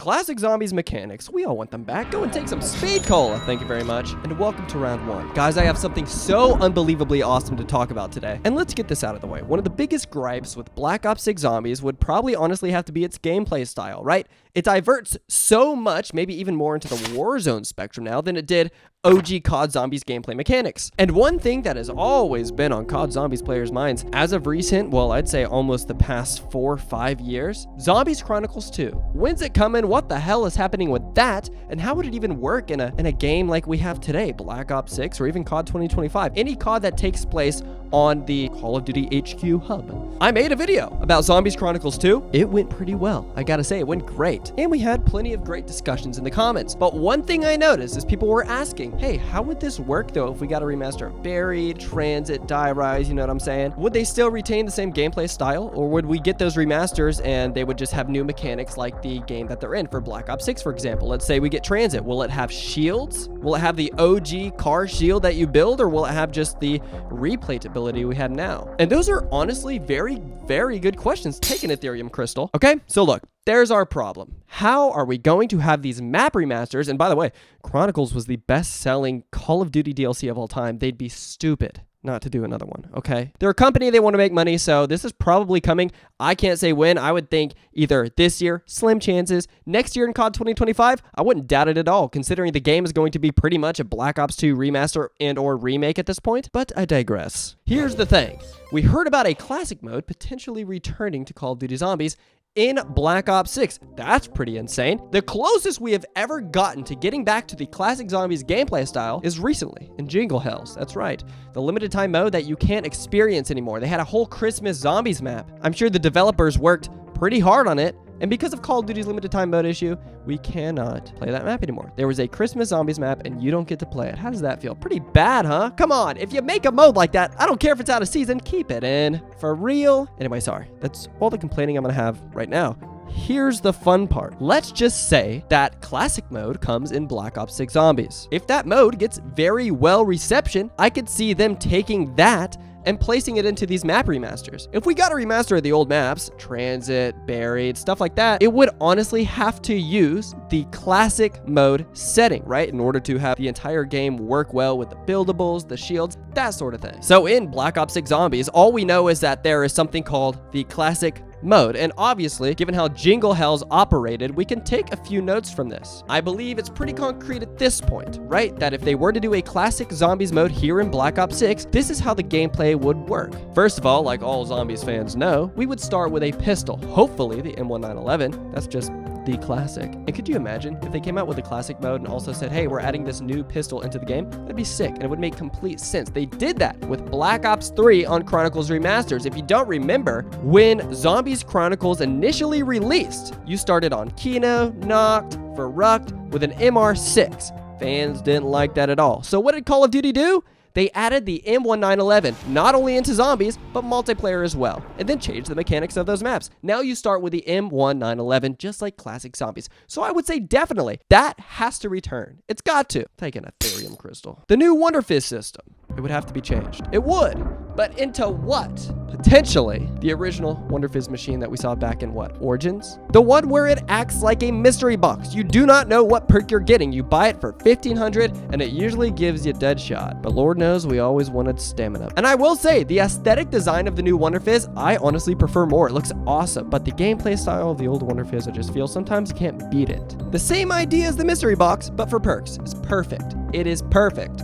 Classic zombies mechanics, we all want them back. Go and take some speed cola, thank you very much. And welcome to round 1. Guys, I have something so unbelievably awesome to talk about today. And let's get this out of the way. One of the biggest gripes with Black Ops 6 Zombies would probably honestly have to be its gameplay style, right? It diverts so much, maybe even more into the Warzone spectrum now than it did OG COD Zombies gameplay mechanics. And one thing that has always been on COD Zombies players' minds as of recent, well, I'd say almost the past 4 or 5 years, Zombies Chronicles 2. When's it coming? What the hell is happening with that? And how would it even work in a game like we have today, Black Ops 6 or even COD 2025? Any COD that takes place on the Call of Duty HQ hub. I made a video about Zombies Chronicles 2. It went pretty well. I gotta say, it went great. And we had plenty of great discussions in the comments. But one thing I noticed is people were asking, hey, how would this work though if we got a remaster of Buried, Transit, Die Rise, you know what I'm saying? Would they still retain the same gameplay style, or would we get those remasters and they would just have new mechanics like the game that they're in for Black Ops 6, for example? Let's say we get Transit. Will it have shields? Will it have the OG car shield that you build, or will it have just the replayability we have now? And those are honestly very, very good questions. Take an Ethereum crystal. Okay, so look. There's our problem. How are we going to have these map remasters? And by the way, Chronicles was the best-selling Call of Duty DLC of all time. They'd be stupid not to do another one, okay? They're a company, they want to make money, so this is probably coming. I can't say when. I would think either this year, slim chances. Next year in COD 2025, I wouldn't doubt it at all, considering the game is going to be pretty much a Black Ops 2 remaster and or remake at this point. But I digress. Here's the thing. We heard about a classic mode potentially returning to Call of Duty Zombies in Black Ops 6. That's pretty insane. The closest we have ever gotten to getting back to the classic Zombies gameplay style is recently in Jingle Hells. That's right. The limited time mode that you can't experience anymore. They had a whole Christmas Zombies map. I'm sure the developers worked pretty hard on it. And because of Call of Duty's limited time mode issue, we cannot play that map anymore. There was a Christmas Zombies map and you don't get to play it. How does that feel? Pretty bad, huh? Come on, if you make a mode like that, I don't care if it's out of season, keep it in. For real. Anyway, sorry. That's all the complaining I'm gonna have right now. Here's the fun part. Let's just say that classic mode comes in Black Ops 6 Zombies. If that mode gets very well reception, I could see them taking that and placing it into these map remasters. If we got a remaster of the old maps, Transit, Buried, stuff like that, it would honestly have to use the classic mode setting, right? In order to have the entire game work well with the buildables, the shields, that sort of thing. So in Black Ops 6 Zombies, all we know is that there is something called the classic mode. And obviously, given how Jingle Hells operated, we can take a few notes from this. I believe it's pretty concrete at this point, right? That if they were to do a classic Zombies mode here in Black Ops 6, this is how the gameplay would work. First of all, like all Zombies fans know, we would start with a pistol, hopefully the M1911. That's just the classic. And could you imagine if they came out with a classic mode and also said, hey, we're adding this new pistol into the game? That'd be sick, and it would make complete sense. They did that with Black Ops 3 on Chronicles Remasters. If you don't remember, when Zombies Chronicles initially released, you started on Kino, Noct, Verrucht with an MR6. Fans didn't like that at all. So what did Call of Duty do? They added the M1911 not only into Zombies, but multiplayer as well, and then changed the mechanics of those maps. Now you start with the M1911, just like classic Zombies. So I would say definitely, that has to return. It's got to. Take an Ethereum crystal. The new WonderFizz system, it would have to be changed. It would. But into what? Potentially the original WonderFizz machine that we saw back in what? Origins? The one where it acts like a mystery box. You do not know what perk you're getting. You buy it for $1,500 and it usually gives you Deadshot. But Lord knows we always wanted stamina. And I will say, the aesthetic design of the new WonderFizz, I honestly prefer more. It looks awesome. But the gameplay style of the old WonderFizz, I just feel sometimes you can't beat it. The same idea as the mystery box, but for perks. It's perfect. It is perfect.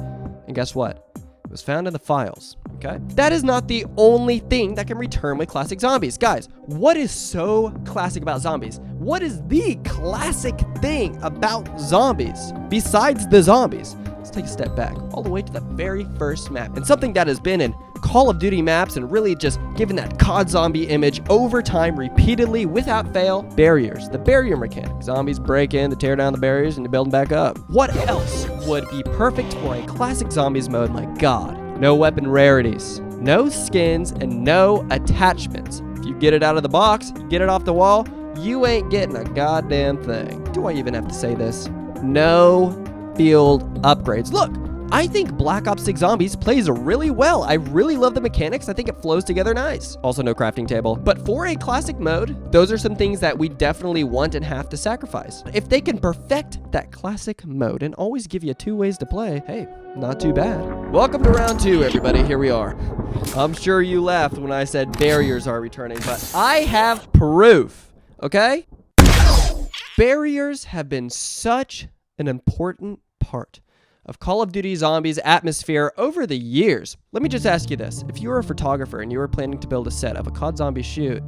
And guess what? It was found in the files, okay? That is not the only thing that can return with classic Zombies. Guys, what is so classic about Zombies? What is the classic thing about Zombies besides the zombies? Let's take a step back, all the way to the very first map. And something that has been in Call of Duty maps and really just given that COD zombie image over time repeatedly without fail, barriers. The barrier mechanic. Zombies break in, they tear down the barriers, and you build them back up. What else would be perfect for a classic Zombies mode? My God. No weapon rarities, no skins, and no attachments. If you get it out of the box, get it off the wall, you ain't getting a goddamn thing. Do I even have to say this? No field upgrades. Look, I think Black Ops 6 Zombies plays really well. I really love the mechanics. I think it flows together nice. Also no crafting table. But for a classic mode, those are some things that we definitely want and have to sacrifice. If they can perfect that classic mode and always give you 2 ways to play, hey, not too bad. Welcome to round 2, everybody. Here we are. I'm sure you laughed when I said barriers are returning, but I have proof, okay? Barriers have been such an important part of Call of Duty Zombies atmosphere over the years. Let me just ask you this. If you were a photographer and you were planning to build a set of a COD Zombie shoot,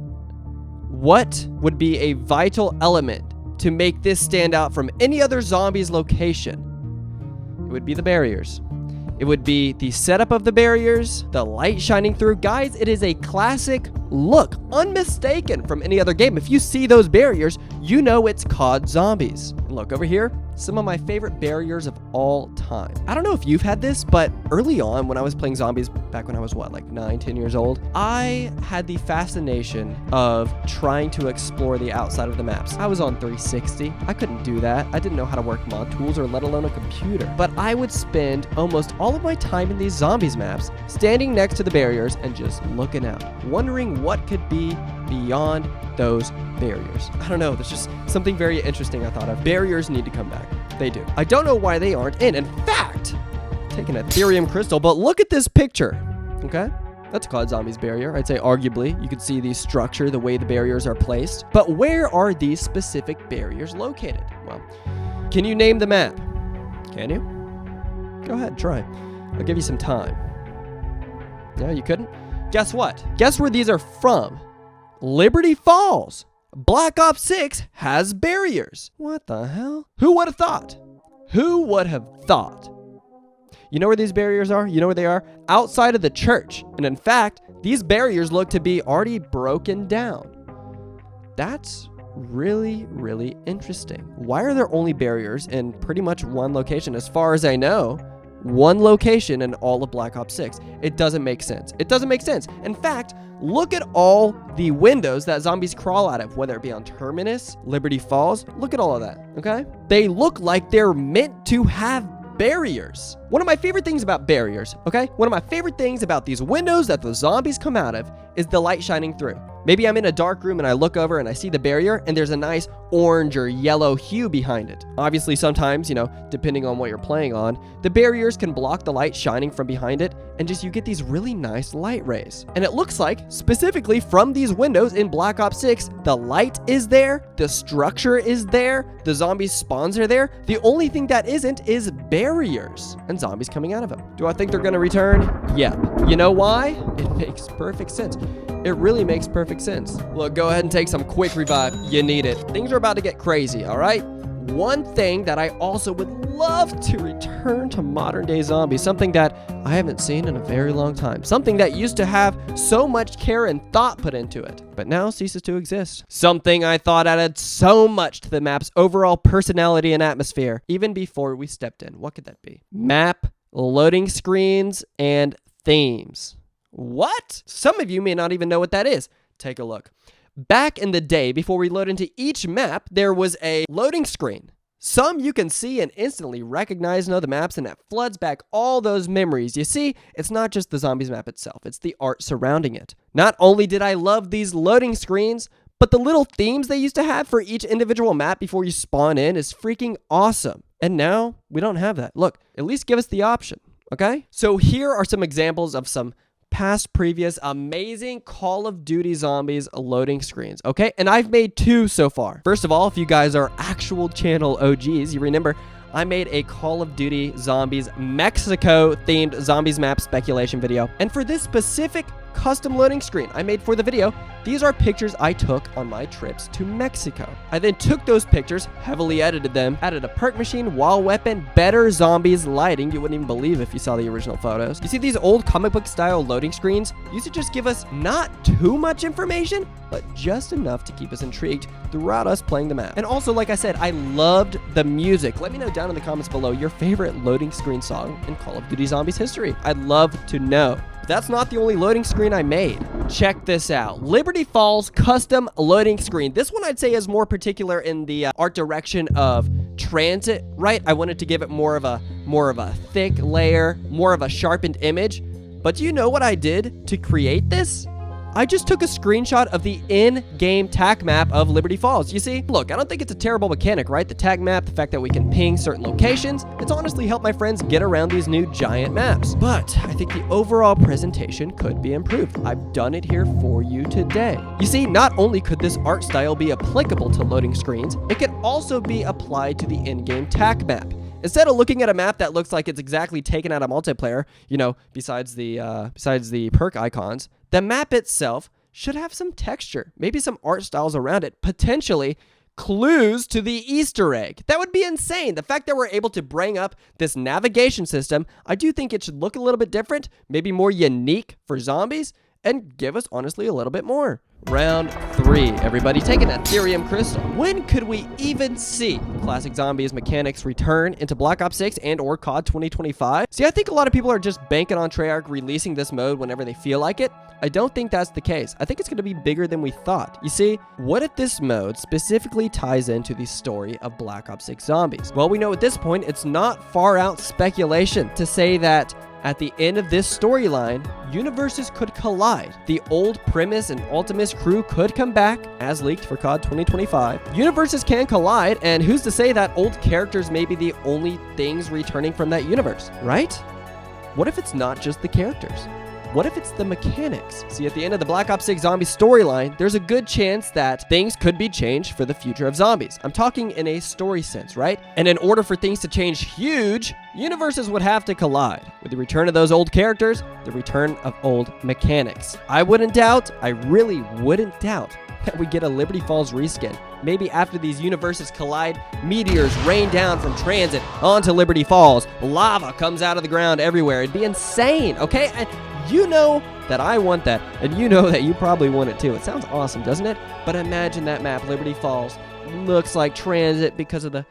what would be a vital element to make this stand out from any other Zombies location? It would be the barriers. It would be the setup of the barriers, the light shining through. Guys, it is a classic look, unmistaken from any other game. If you see those barriers, you know it's COD Zombies. And look over here, some of my favorite barriers of all time. I don't know if you've had this, but early on when I was playing Zombies, back when I was what, like 9, 10 years old, I had the fascination of trying to explore the outside of the maps. I was on 360. I couldn't do that. I didn't know how to work mod tools or let alone a computer. But I would spend almost all of my time in these Zombies maps, standing next to the barriers and just looking out, wondering what could be beyond those barriers. I don't know, there's just something very interesting I thought of. Barriers need to come back. They do. I don't know why they aren't in fact, taking an Ethereum crystal, but look at this picture, okay? That's a COD Zombies barrier. I'd say arguably, you could see the structure, the way the barriers are placed. But where are these specific barriers located? Well, can you name the map? Can you? Go ahead, try. I'll give you some time. No, you couldn't? Guess what? Guess where these are from? Liberty Falls. Black Ops 6 has barriers. What the hell? Who would have thought? Who would have thought? You know where these barriers are? You know where they are? Outside of the church. And in fact, these barriers look to be already broken down. That's really, really interesting. Why are there only barriers in pretty much one location? As far as I know, one location in all of Black Ops 6. It doesn't make sense. It doesn't make sense. In fact, look at all the windows that zombies crawl out of, whether it be on Terminus, Liberty Falls. Look at all of that, okay? They look like they're meant to have barriers. One of my favorite things about barriers, okay? One of my favorite things about these windows that the zombies come out of is the light shining through. Maybe I'm in a dark room and I look over and I see the barrier and there's a nice orange or yellow hue behind it. Obviously, sometimes, you know, depending on what you're playing on, the barriers can block the light shining from behind it and just you get these really nice light rays. And it looks like, specifically from these windows in Black Ops 6, the light is there, the structure is there, the zombie spawns are there. The only thing that isn't is barriers and zombies coming out of them. Do I think they're gonna return? Yeah. You know why? It makes perfect sense. It really makes perfect sense. Look, go ahead and take some quick revive. You need it. Things are about to get crazy, all right? One thing that I also would love to return to modern day zombies, something that I haven't seen in a very long time, something that used to have so much care and thought put into it, but now ceases to exist. Something I thought added so much to the map's overall personality and atmosphere, even before we stepped in. What could that be? Map, loading screens, and themes. What? Some of you may not even know what that is. Take a look. Back in the day, before we load into each map, there was a loading screen. Some you can see and instantly recognize and know the maps, and that floods back all those memories. You see, it's not just the zombies map itself, it's the art surrounding it. Not only did I love these loading screens, but the little themes they used to have for each individual map before you spawn in is freaking awesome. And now, we don't have that. Look, at least give us the option, okay? So here are some examples of some past, previous, amazing Call of Duty Zombies loading screens, okay? And I've made 2 so far. First of all, if you guys are actual channel OGs, you remember I made a Call of Duty Zombies Mexico themed zombies map speculation video. And for this specific custom loading screen I made for the video, these are pictures I took on my trips to Mexico. I then took those pictures, heavily edited them, added a perk machine, wall weapon, better zombies lighting. You wouldn't even believe if you saw the original photos. You see, these old comic book style loading screens used to just give us not too much information, but just enough to keep us intrigued throughout us playing the map. And also, like I said, I loved the music. Let me know down in the comments below your favorite loading screen song in Call of Duty Zombies history. I'd love to know. But that's not the only loading screen I made. Check this out. Liberty Falls custom loading screen. This one I'd say is more particular in the art direction of transit, right? I wanted to give it more of a thick layer, more of a sharpened image. But do you know what I did to create this? I just took a screenshot of the in-game tac map of Liberty Falls. You see, look, I don't think it's a terrible mechanic, right? The tac map, the fact that we can ping certain locations, it's honestly helped my friends get around these new giant maps. But I think the overall presentation could be improved. I've done it here for you today. You see, not only could this art style be applicable to loading screens, it could also be applied to the in-game tac map. Instead of looking at a map that looks like it's exactly taken out of multiplayer, you know, besides the perk icons, the map itself should have some texture, maybe some art styles around it, potentially clues to the Easter egg. That would be insane. The fact that we're able to bring up this navigation system, I do think it should look a little bit different, maybe more unique for zombies, and give us, honestly, a little bit more. Round 3. Everybody take an Ethereum crystal. When could we even see classic zombies mechanics return into Black Ops 6 and or COD 2025? See, I think a lot of people are just banking on Treyarch releasing this mode whenever they feel like it. I don't think that's the case. I think it's going to be bigger than we thought. You see, what if this mode specifically ties into the story of Black Ops 6 Zombies? Well, we know at this point it's not far out speculation to say that at the end of this storyline, universes could collide. The old Primus and Ultimus crew could come back, as leaked for COD 2025. Universes can collide, and who's to say that old characters may be the only things returning from that universe, right? What if it's not just the characters? What if it's the mechanics? See, at the end of the Black Ops 6 Zombie storyline, there's a good chance that things could be changed for the future of zombies. I'm talking in a story sense, right? And in order for things to change huge, universes would have to collide. With the return of those old characters, the return of old mechanics. I really wouldn't doubt that we get a Liberty Falls reskin. Maybe after these universes collide, meteors rain down from transit onto Liberty Falls. Lava comes out of the ground everywhere. It'd be insane, okay? And you know that I want that, and you know that you probably want it too. It sounds awesome, doesn't it? But imagine that map, Liberty Falls, looks like transit because of the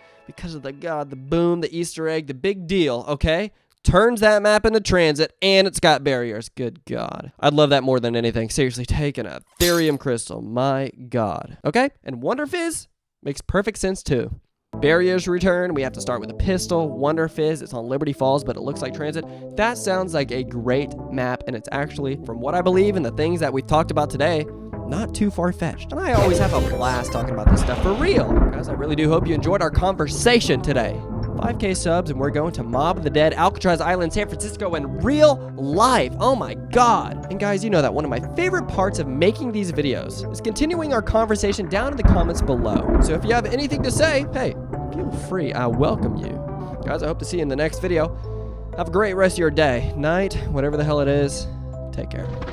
boom, the Easter egg, the big deal, okay? Turns that map into transit, and it's got barriers. Good God. I'd love that more than anything. Seriously, take an Ethereum crystal. My God. Okay? And WonderFizz makes perfect sense too. Barriers return. We have to start with a pistol. WonderFizz. It's on Liberty Falls, but it looks like transit. That sounds like a great map, and it's actually, from what I believe and the things that we've talked about today, not too far-fetched. And I always have a blast talking about this stuff for real. Guys, I really do hope you enjoyed our conversation today. 5K subs, and we're going to Mob of the Dead, Alcatraz Island, San Francisco in real life. Oh my God. And guys, you know that one of my favorite parts of making these videos is continuing our conversation down in the comments below. So if you have anything to say, hey, feel free. I welcome you. Guys, I hope to see you in the next video. Have a great rest of your day, night, whatever the hell it is. Take care.